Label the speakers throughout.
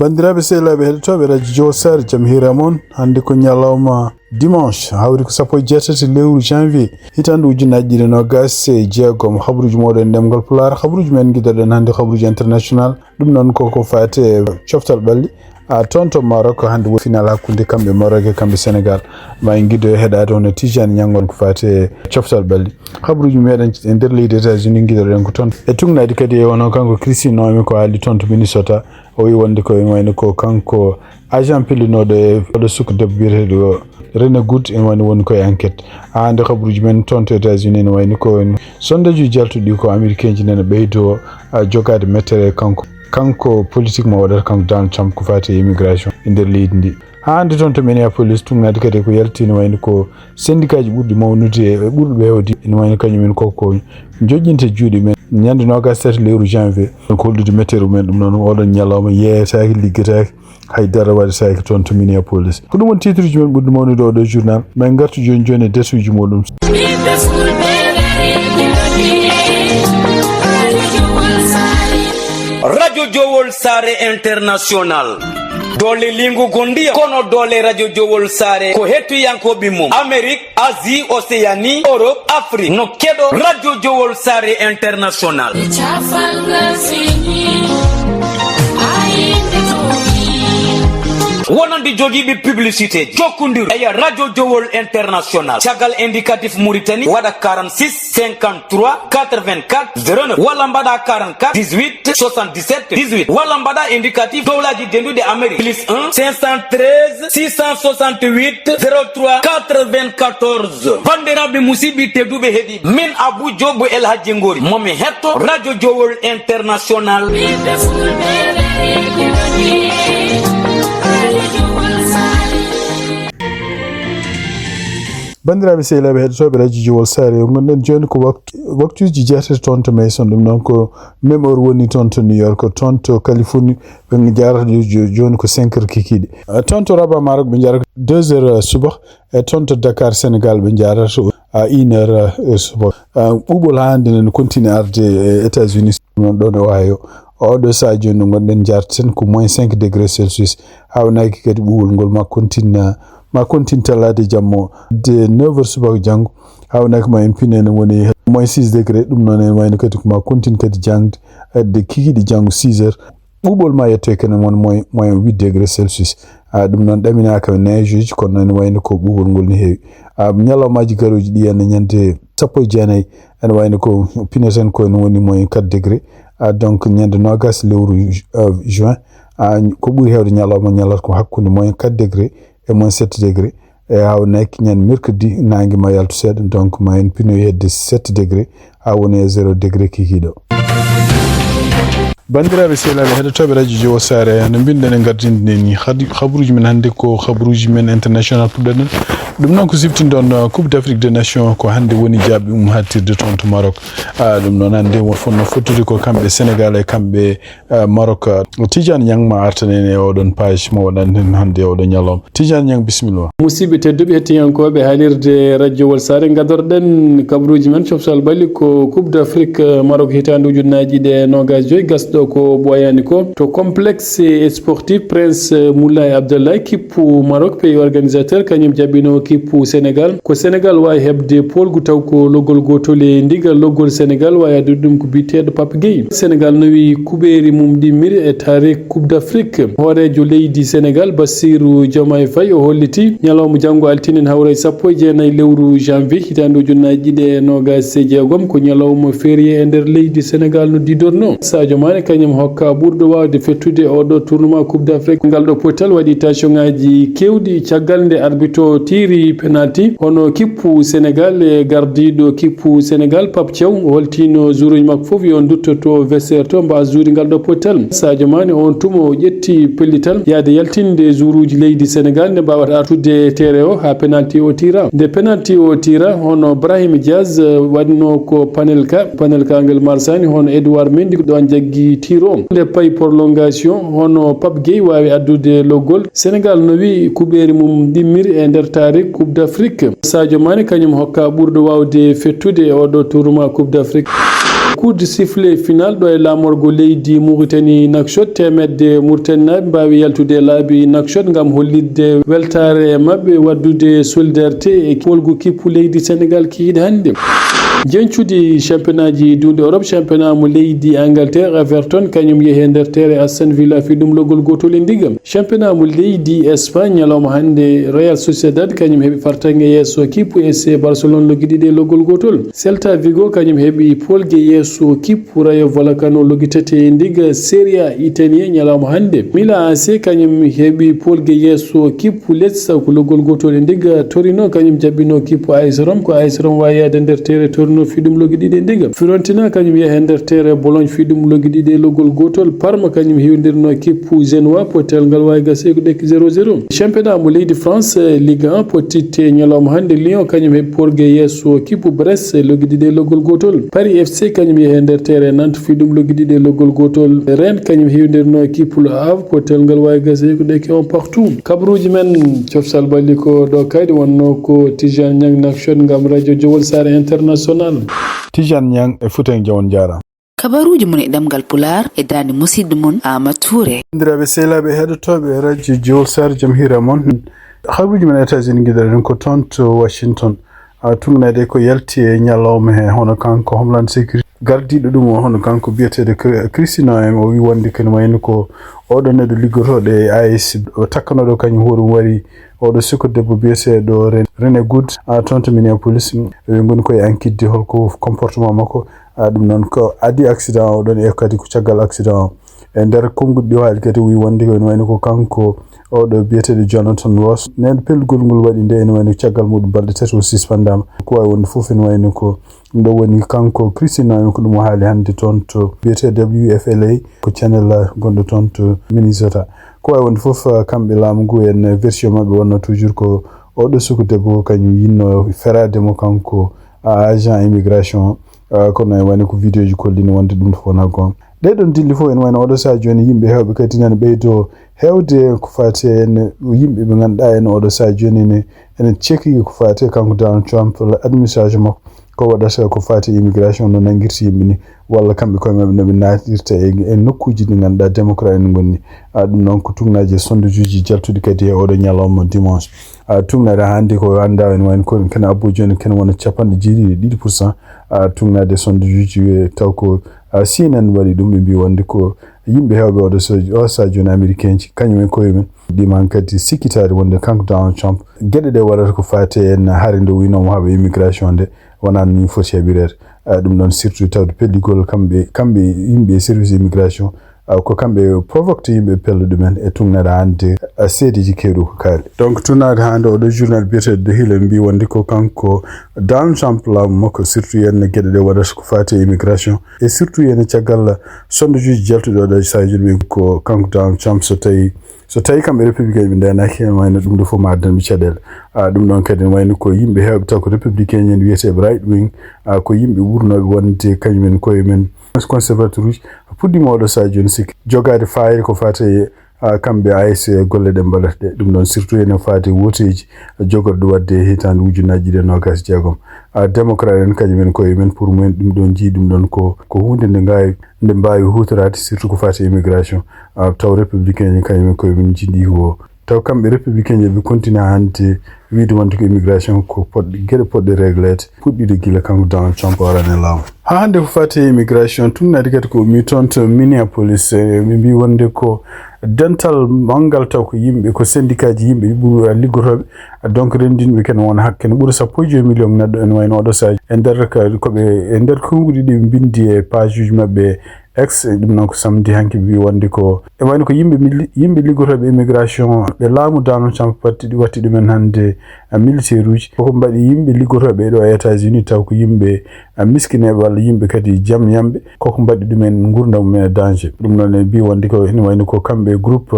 Speaker 1: bandiraɓe sehlaɓe heɗotoɓe radio sar jam hiramon hande ko ñalawma dimanche hawri ko 17 lewru janvier hitande ujunnaji ɗiɗi nogas e jeegom habruji moɗon ndemgal Pulaar habruji men guidaɗen hande habruji international ɗum noon koko fate coftal ɓalli tonto Maroc hande wo final hakkunde kamɓe Maroc e kamɓe Sénégal ma en guido heɗade hono Tijani ñangon ko fate coftal ɓalli habruji meɗen e nder leydi États-Unis guidoɗen ko toon e tugnadi kadi e wono kanko Christine Noemi ko haali toon to Minnesota o wi wonde ko wayno ko kanko agent pillinoɗo e oɗo suka debbo biyeteɗo René Good en woni koye enquête hande habruji men toon to États-Unis ne wayno ko sondage uji jaltuɗi ko américain ji nene ɓeydo jogade mettere kanko politique mo waɗata kanko Donald Trump ko fati immigration e nder leydi ndi hande toon to Minneapolis tugnade kadi ko yaltino wayno ko syndicat ji ɓurɗi mawnude e ɓurɓe hewde ene wayno kañumen koko joƴƴinte juuɗe men ñande 27 lewru janvier ko hollude météo men ɗum noon oɗon ñalawma yeeyataki liggetaki haydara waɗataki toon to Minneapolis ko ɗum won titre ji men ɓurɗi mawnude oɗo journal min gartu joni e desuji muɗum
Speaker 2: Radio Jowol Sare International dole lingu gondia kono dole Radio Jowol Sare ko hettu yankoɓe mum Amérique, Asie, Océanie, Europe, Afrique no keɗo Radio Jowol Sare International wonande jogiiɓe publicité jokkodir eya radio Jowol International caggal indicatif Mauritanie waɗa 46 53 84 09 walla mbaɗa 44 18 77 18 walla mbaɗa indicatif dowlaji dendude Amérique plus 1 513 668 03 94 bandiraɓe musidɓe tedduɓe heeɗi min Abou Diobo El Hadji Ngori momi hetto radio Jowol International
Speaker 1: bandiraɓe sehlaɓe heɗotoɓe radio Jowol Sare gonɗen joni ko waktuji jeetati toon to Mason ɗum noon ko même heure woni toon to New York toon to Californie ɓe jarata joni ko 5 heures kikiɗe toon to Rabat Maroc ɓe jarata 2 heures subah e toon to Dakar Sénégal ɓe jarata 1 heure subah ɓuuɓol hande ne continue arde e États-Unis noon ɗon e Ohio oɗo sa joni gonɗen jartaten ko moins 5 degré Celsius hawnaki kadi ɓuuɓol ngol ma continue talade jammo de 9 heures subaka janggo hawnaki ma en pinene woni moins 6 degré ɗum noon en wayno kadi ma continue kadi jangde de kikiɗe janggo 6 heures ɓuuɓol ma yetto kene won moins 8 degré Celsius ɗum noon ɗaminaka neige uji kono noon wayno ko ɓuuɓol ngol ne heewi ñalawmaji garoji ɗi enne ñande 19 ene wayno ko pineten ko woni moins 4 degré donc ñande nogas lewru juin ko ɓuuri hewde ñalawma ko hakkude moins 4 degré et moins 7 degré e hawnaki ñande mercredi nangue ma yaltu seeɗa donc ma en pino hedde 7 degré ha woni e 0 degré kikiɗo bandiraɓe sehlaɓe heɗotoɓe radio Jowol Sare no binɗen e gardinde ni habruji men hande ko habruji men international puɗɗoɗen ɗum noon ko siftinɗon coupe d'Afrique des nations ko hande woni jaaɓi hattirde toon to Maroc ɗum noon hande fonno fottude ko kamɓe Sénégal e kamɓe Maroc Tijani Niang ma artanen e oɗon page mo waɗanten hande oɗo ñalawma Tijani Niang bisimilla
Speaker 3: musidɓe tedduɓe hettiyankoɓe haalirde radio Jowol Sare gadorɗen kabruji men coftal ɓalli ko coupe d'Afrique Maroc hitande ujunnaji ɗe nogas joyyi gasɗo ko ɓoyani ko to complexe sportif Prince Moulay Abdallah kippu Maroc pays organisateur kañum jaɓino kippu Sénégal ko Sénégal wawi hebde polgu taw ko loggol gotol e ndigal loggol Sénégal wawi addude ɗum ko biteɗo Pape Gueye Sénégal nawi kuɓeri mum ɗimmiri e taari coupe d'Afrique hoorejo leydi Sénégal Bassirou Diomaye Faye o holliti ñalawma janggo altinen hawray 19 lewru janvier hitande ujunnaji ɗiɗi e nogas e jeegom ko ñalawma férié e nder leydi Sénégal no didorno Sadio Mané kañum hokka ɓurɗo wawde fettude oɗo tournoi coupe d'Afrique ngal ɗo potal waɗi tension ngaji kewɗi caggal nde arbitre tiri penalty hono kippu Sénégal e gardiɗo kippu Sénégal Pape Thiaw holtino jouruji makko foof yon duttoto vestiaire to mba juuri ngal ɗo potal Sadio Mané on tuma o ƴetti pellital yaade yaltinde jouruji leydi Sénégal nde mbawata artude terrain o ha penalty o tira nde penalty o tira hono Brahim Diaz waɗno ko Panelka ngel marsani hono Edouard Mendy ɗon jaggi tiro nde payi prolongation hono Pape Gueye wawi addude loggol Sénégal no wi kuɓeri mum ɗimmiri e nder tarik coupe d'Afrique Sadio Mané kañum hokka ɓurɗo wawde fettude oɗo tournoi coupe d'Afrique coup de sifflet final ɗo e lamorgo leydi Mauritanie Nouakchott temedde Mauritanie mbawi yaltude laabi Nouakchott ngam hollidde weltare mabɓe waddude solidarité e wolgu kippu leydi Sénégal kiyiɗe hannde. Jencude championnat ji dunde Europe championnat mo leydi Angleterre Everton kañum yehe nder tere Aston Villa fi ɗum logol gotol e ndigam. Championnat mo leydi Espagne ñalawma hande Real Sociedad kañum heɓi fartange yesso kippu SC Barcelone logiɗiɗe logol gotol. Celta Vigo kañum heɓi polgue yesso kippu Rayo Vallecano logitete e ndiga Serie A italien ñalawma hande. Milan AC kañum heɓi polgue yesso kippu Lecce ko logol gotol e ndiga Torino kañum jabbino kippu AS Rome ko AS Rome wawi yade nder tere Torino fiɗum logiɗiɗe ndiga. Fiorentina kañum yaha nder tere Bologne fiɗum logiɗiɗe logol gotol. Parma kañum hewdirno kippu Genoa potel ngal wawi gase ko ɗekki 0-0. Championnat mo leydi France Ligue 1 pottitte ñalawma hande Lyon kañum heɓi polgue yesso kippu Brest logiɗiɗe logol gotol. Paris FC kañum yaha nder tere Nantes fiɗum logiɗiɗe logol gotol. Rennes kañum hewdirno kippu Le Havre potel ngal wawi gase ko ɗekki on partout. Kabruji men cofsal balli ko ɗo kadi wonno ko Tidiane Niang Nouakchott ngam radio Jowol Sare International.
Speaker 1: Tidiane Niang e Fouta Jawon Jara.
Speaker 4: Kabaruji mon e ɗemgal Pulaar e dande musidɗo mon Ama Touré.
Speaker 1: Ndiraɓe sehlaɓe heɗotoɓe radio Jowol Sare jam hira mon. Habaruji men États-Unis guidaɗen ko toon to Washington. Tumnede ko yalti e ñalawma he hono kanko Homeland Security gardiɗo ɗum hono kanko biyetede Christina o wi wonde kene wayno ko oɗo neɗɗo liggotoɗo e AIS o takkanoɗo kañum hoɗum wari oɗo sukko debbo biyeteɗo René Good toon to Minneapolis ɓe goni koye ankidde holko comportement makko ɗum noon ko adi accident o ɗon e kadi ko caggal accident o e nder konguɗi ɗi haali kadi wi wonde ko ene wayno ko kanko oɗo biyeteɗo Jonathan Ross nen pelgol ngol waɗi nde ene wayno caggal muɗum balɗe tati o suspendama ko wawi wonde fof ene wayno ko ɗum ɗo woni kanko Christina ko ɗum o haali hannde toon to biyete WFLA ko channel gonɗo toon to Minnesota ko wawi wonde fof kamɓe laamu ngu en version mabɓe wonno toujours ko oɗo suku debbo kañum yinno ferade mo kanko agent immigration kono e wayno ko vidéo ji kollino wonde ɗum to wona gon ɗeɗon dilli fof en wayno oɗo saha joni yimɓe hewɓe kadi nane ɓeydo hewde ko fati en yimɓe ɓe ganduɗa en oɗo saha joni ene cekki ko fati kanko Donald Trump administration makko ko waɗata ko fati immigration no nangirta yimɓe ni walla kamɓe koye mabɓe noɓe natirta e nokkuji ɗi ganduɗa démocrate en gonni ɗum noon ko tugnaji sondage uji jaltuɗi kadi e oɗo ñalawma dimanche tugnade hannde ko anda en wayno ko kene abbo joni kene wona 2.2% tugnade sondage uji taw ko CNN waɗi ɗum ɓe mbi wonde ko yimɓe hewɓe oɗo sa joni américain ji kañumen koye men ɗiman kadi sikkitade wonde kanko Donald Trump gueɗe ɗe waɗata ko fate en haare nde winomo haɓa immigration nde wona ni foti heɓirede ɗum ɗon surtout tawde pelligol kamɓe yimɓe service immigration ko kamɓe provoque yimɓe pello ɗumen e tugnade hannde seedeji kewɗo ko kaali donc tunade hannde oɗo journal biyeteɗo The Hill en mbi wonde ko kanko Donald Trump laamu makko surtout yenne gueɗe ɗe waɗata ko fati immigration et surtout yenne caggal sondage uji jaltuɗo ɗo sa joni ko kanko Donald Trump so tawi kamɓe républicain ɓe ndenaki en wayno ɗum ɗo fof ma addanɓe caɗele ɗum ɗon kadi en wayno ko yimɓe hewɓe taw ko républicain en wiyeteɓe right wing ko yimɓe ɓurnoɓe wonde kañumen koye men conservateur uji puɗɗima oɗo sa joni sikki jogade fayre ko fate kamɓe AS golle ɗe mbaɗata ɗe ɗum ɗon surtout ene fati woteji jogorɗo wadde hitande ujunaji ɗe 26 démocrate en kañumen koye men pour mumen ɗum ɗon jii ɗum ɗon ko hunde nde mbawi hutorade surtout ko fati immigration taw républicain en kañumen koye men jiiɗi ko taw kamɓe républicain ɓe continue hande wiide wonde ko immigration ko gueɗe poɗɗe réglede puɗɗiɗe gila kanko Donald Trump warane laamu ha hande ko fati immigration tunnade kadi ko mi toon to Minneapolis mi mbi wonde ko dental mangal taw ko yimɓe ko syndicat ji yimɓe ɓuri liggotoɓe donc rendinɓe ken wona hakke ne ɓuura 1.2 million neɗɗo en wayno oɗo saji e nder koɓe e nder konguɗi ɗi bindi e page uji mabɓe ex ɗum noon ko samedi hanki wi wonde ko e wayno ko yimɓe liggotoɓe immigration ɓe laamu Donald Trump watti ɗumen hannde militaire uji koko mbaɗi yimɓe liggotoɓe ɗo e États-Unis taw ko yimɓe miskineɓe walla yimɓe kadi jam yamɓe koko mbaɗi ɗumen gurdam mumen e danger ɗum noon e mbi wonde ko ene wayno ko kamɓe groupe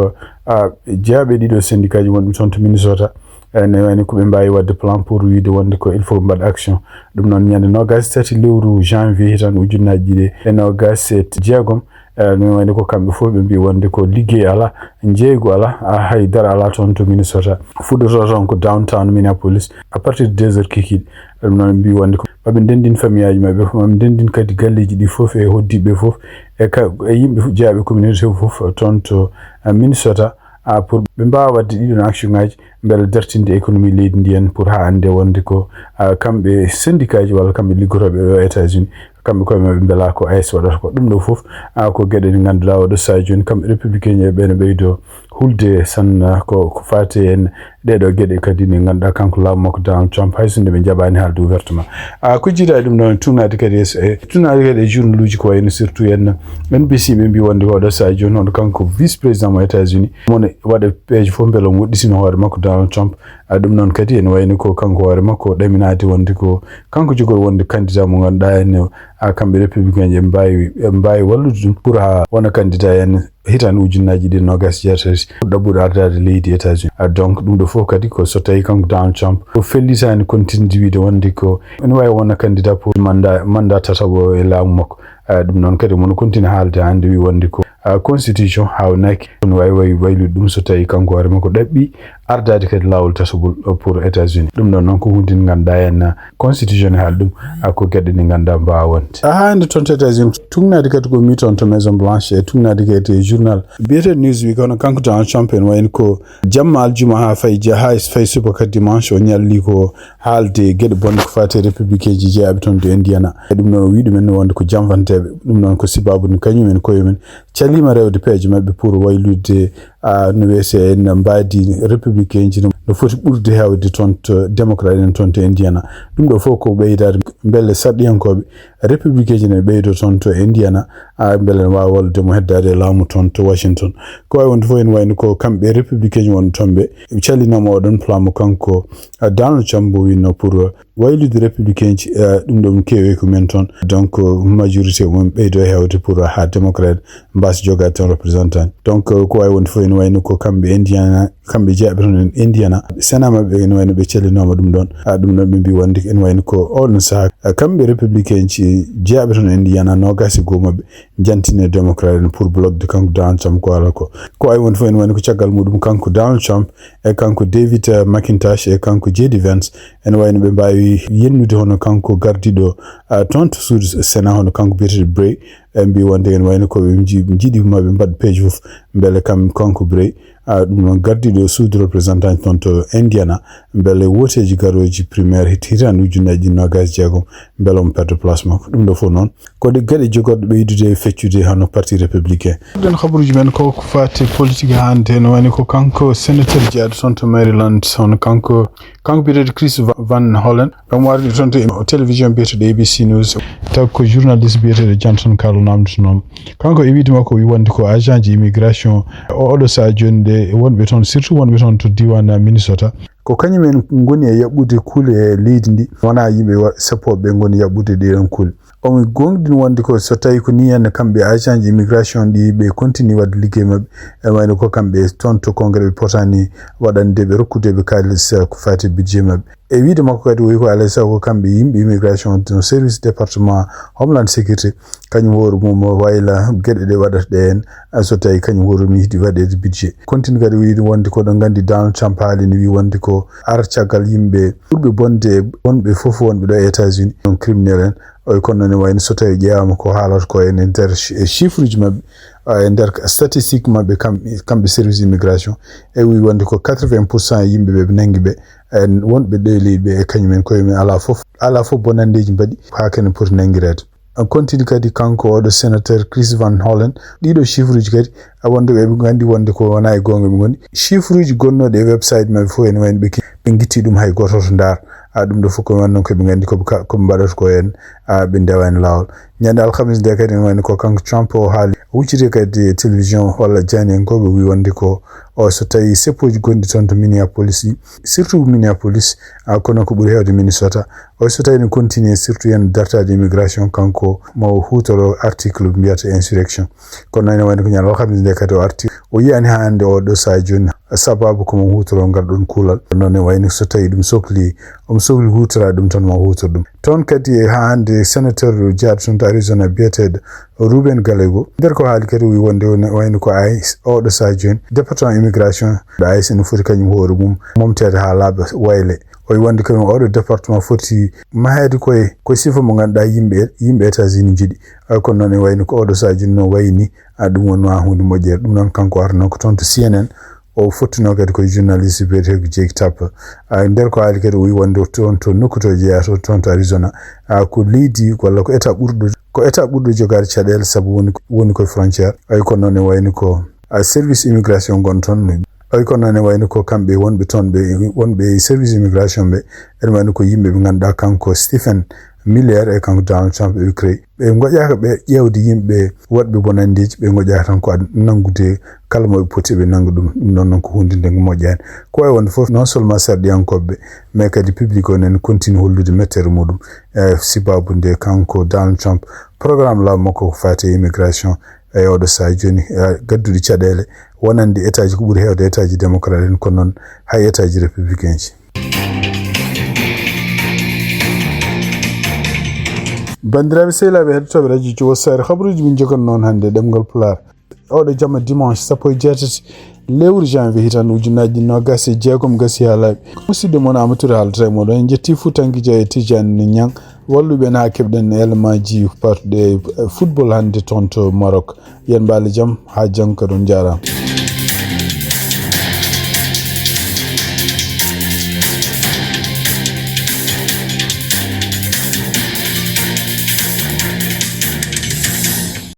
Speaker 1: jeeyaɓe ɗiɗo syndicat ji wonɓe toon to Minnesota ene wayno ko ɓe mbawi wadde plan pour wiide wonde ko il faut mbaɗa action ɗum noon ñande 23 lewru janvier hitan ujunnaji ɗiɗi e 26 mi wayni ko kamɓe fof ɓe mbi wonde ko liggey ala jeeygu ala haydara ala toon to Minnesota fuɗɗoto toon ko downtown Minneapolis à partir de 2 heures kikiɗe ɗum noon mbi wonde ko maɓe ndendin famille aji maɓɓe fof maɓe ndendin kadi galleji ɗi fof e hoddiɓe fof e yimɓe jeeyaɓe communauté fof toon to Minnesota pour ɓe mbawa wadde ɗiɗon action ngaji beele dartinde économie leydi ndi en pour ha ande wonde ko kamɓe syndicat ji walla kamɓe liggotoɓe ɗo États-Unis kamɓe koye maɓe beela ko AS waɗata ko ɗum ɗo fof ko gueɗe ɗe ganduɗa oɗo saha joni kamɓe républicain ji ɓe ne ɓeydo hulde tan ko fati en ɗeɗo gueɗe kadi ne ganduɗa kanko laamu makko Donald Trump hay sonde ɓe jaɓani haalde ouvertement ko jiiɗa ɗum ɗon tunnade kadi tunnade kadi e journal uji ko wayno surtout en NBC ɓe mbi wonde ko oɗo saha joni hono kanko vice président mo États-Unis mone waɗa peeje fof beele o woɗɗitino hoore makko Donald Trump ɗum noon kadi ene wayno ko kanko hoore makko ɗaminade wonde ko kanko jogori wonde candidat mo ganduɗa en kamɓe républicain ji mbawi wallude ɗum pour ha wona candidat en hitande ujunnaji ɗi 27 ɗaɓɓuɗo ardade leydi États-Unis donc ɗum ɗo fof kadi ko so tawi kanko Donald Trump ko fellisani continue wiide wonde ko ene wawi wona candidat pour mandat tataɓo e laamu makko ɗum noon kadi mono continue haalde hande wi wonde ko constitution hawnaki ɗum wawi waylude ɗum so tawi kanko hoore makko ɗaɓɓi ardade kadi lawol tasugol pour États-Unis ɗum ɗon noon ko hunde nde ganduɗa en constitution e haal ɗum ko gueɗe ɗe ganduɗa mbawa wonde hande toon to États-Unis tugnade kadi ko mi toon to Maison Blanche e tugnade kadi e journal biyete Newsweek hono kanko Donald Trump en wayno ko jamma aljuma ha fay suba kadi dimanche o ñalli ko haalde gueɗe bonde ko fati républicain ji jeeyaɓe toon do Indiana e ɗum noon o wi ɗumen wonde ko jamfanteɓe ɗum noon ko sibabude kañumen koyemen calima rewde peeje mabɓe pour waylude no wiyete en mbaadi républicain ji no foti ɓurde hewde toon to démocrate en toon to Indiana ɗum ɗo fof ko ɓeydade beele sarɗiyankoɓe républicain ji ne ɓeydo toon to Indiana beele ne wawi wallude mo heddade e laamu toon to Washington ko wawi wonde fof en wayno ko kamɓe républicain ji won toon ɓe callinoma oɗon plan mo kanko Donald Trump mo winno pour waylude républicain ji ɗum ɗo ɗum keewi ko men toon donc majorité mum ɓeydo hewde pour ha démocrate mbasa jogade toon représentant donc ko wawi wonde fof en wayno ko kamɓe Indiana kamɓe jeeyaɓe toon Indiana sénat mabɓe en wayno ɓe callinoma ɗum ɗon ɗum ɗon ɓe mbi wonde en wayno ko oɗon saaha kamɓe républicain ji jeeyaɓe toon Indiana 21 mabɓe jantine démocrate en pour bloquede kanko Donald Trump ko ala ko wawi wonde fof en wayno ko caggal muɗum kanko Donald Trump e kanko David McIntosh e kanko JD Vance en wayno ɓe mbawi yennude hono kanko gardiɗo toon to suudu sénat hono kanko biyeteɗo Bray mbi wonde en wayno koɓe jiiɗi maɓe mbaɗa peeje fof beele kanko Bray ɗum noon gardiɗo suudu représentant toon to Indiana beele woteji garoji primaire hitande ujunnaji 26 beele omo perde place makko ɗum ɗo fof noon kode gueɗe jogorɗe ɓeydude e feccude hano parti républicain ɗen habaruji men ko fati politique hande en wayno ko kanko sénateur jeeyaɗo toon to Maryland hono kanko biyeteɗo Chris Van Hollen ɗum wardi toon to télévision biyeteɗo ABC News taw ko journaliste biyeteɗo Johnson Carlo namdotonomo kanko e wiide makko wi wonde ko agent ji immigration oɗo saha joni nde wonɓe toon surtout wonɓe toon to diwan Minnesota ko kañumen goni e yaɓɓude kuule e leydi ndi wona yimɓe sappoɓe goni yaɓɓude ɗeɗon kuule omi gonɗin wonde ko so tawi ko ni henna kamɓe agent ji immigration ɗi ɓe continue wadde ligguey mabɓe e wayno ko kamɓe toon to congrès ɓe potani waɗande ɓe rokkudeɓe kalis ko fati budget mabɓe e wiide makko kadi woyi ko alay sago ko kamɓe yimɓe immigration no service département homeland sécurité kañum hoore mum wayla gueɗe ɗe waɗata ɗe hen so tawi kañum hoore mum yiiɗi waɗede budget continue kadi wiide wonde ko ɗon gandi Donald Trump haalini wi wonde ko ara caggal yimɓe ɓurɓe bonde wonɓe fof wonɓe ɗo e États-Unis ɗon criminel en oy kono ne wayno so tawi ƴeewama ko haalata ko ene nder chiffre ji mabɓe e nder statistique mabɓe kamɓe service immigration e wi wonde ko 80% yimɓe ɓe nangi ɓe wonɓe ɗo e leydi ɓe e kañumen koyemen ala fof bonandeji mbaɗi ha kene poti nangirede continue kadi kanko oɗo sénateur Chris Van Hollen ɗiɗo chiffre uji kadi wonde ɓe gandi wonde ko wona e gonga ɓe goni chiffre uji gonnoɗe e website mabɓe fof ene wayno ɓe guitti ɗum hay goto to ndar ɗum ɗo fof ko wonnon koɓe gandi koɓe mbaɗata ko hen ɓe ndewani lawol ñande alhamis nde kadi ene wayno ko kanko Trump o haali wuccite kadi télévision walla jani en koɓe wi wonde ko o so tawi seppoji gondi ton to Minneapolis surtout Minneapolis kono ko ɓuri hewde Minnesota o so tawi ne continue surtout yen dartade immigration kanko mo hutoro article mbiyata insurrection kono nane wayno ko ñal alhamis nde kadi o arti o yiyani hande o ɗo sa joni sababu komo hutoro ngal ɗon kuulal noon wayno so tawi ɗum sohli hutora ɗum tan ma hutor ɗum toon kadi ha hande sénateur jaaɗo toon to Arizona biyeteɗo Ruben Gallego nder ko haali kadi wi wonde wayno ko AIS oɗo sa joni département immigration ɗo AIS ene foti kañum hoore mum momtede ha laaɓa wayle o wonde ko oɗo département foti mahede koye sifa mo ganduɗa yimɓe États-Unis jiɗi kono noon wayno ko oɗo sa joni no wayni ɗum wonno hunde moƴƴere ɗum noon kanko arno ko toon to CNN o fottino kadi koye journaliste biyeteko Jake Tapper nder ko haali kadi o wi wonde toon to nokkuto jeeyato toon to Arizona ko leydi walla ko état ɓurɗo jogade caɗele saabu woni koye frontiére kono noon wayni ko service immigration gon toon kono noon wayno ko kamɓe wonɓe toon wonɓe service immigration ɓe ene wayno ko yimɓe ɓe ganduɗa kanko Stephen Miller kanko Donald Trump ɓe Ukraine ɓe goƴaka ɓe ƴewde yimɓe waɗɓe bonandeji ɓe goƴaka tan ko nangude kala moɓe poti ɓe nanga ɗum noon ko hunde nde moƴƴani ko way wonde foof non seulement sarɗiyankoɓe mais kadi public o nen continue hollude mettere muɗum sibabu nde kanko Donald Trump programme law makko ko fate immigration oɗo sa joni gaddude caɗele wonande état ji ko ɓuuri hewde état ji démocrate en kono noon hay état ji républicain ji bandiraɓe sehilaɓe heɗotoɓe radio Jowo Sare habaruji min jogon noon hannde ɗemgol Pulaar oɗo jamma dimanche 17 lewru janvier hitande ujunnaji 26 gasi ha laaɓi musidɗo moon Amadou haldata e moɗon en jetti Fuutankijo e Tidiane Niang walluɓe en ha keɓɗen élément ji parɗe football hannde toon to Maroc yen mbaali jaam ha janggo kadi on jarama.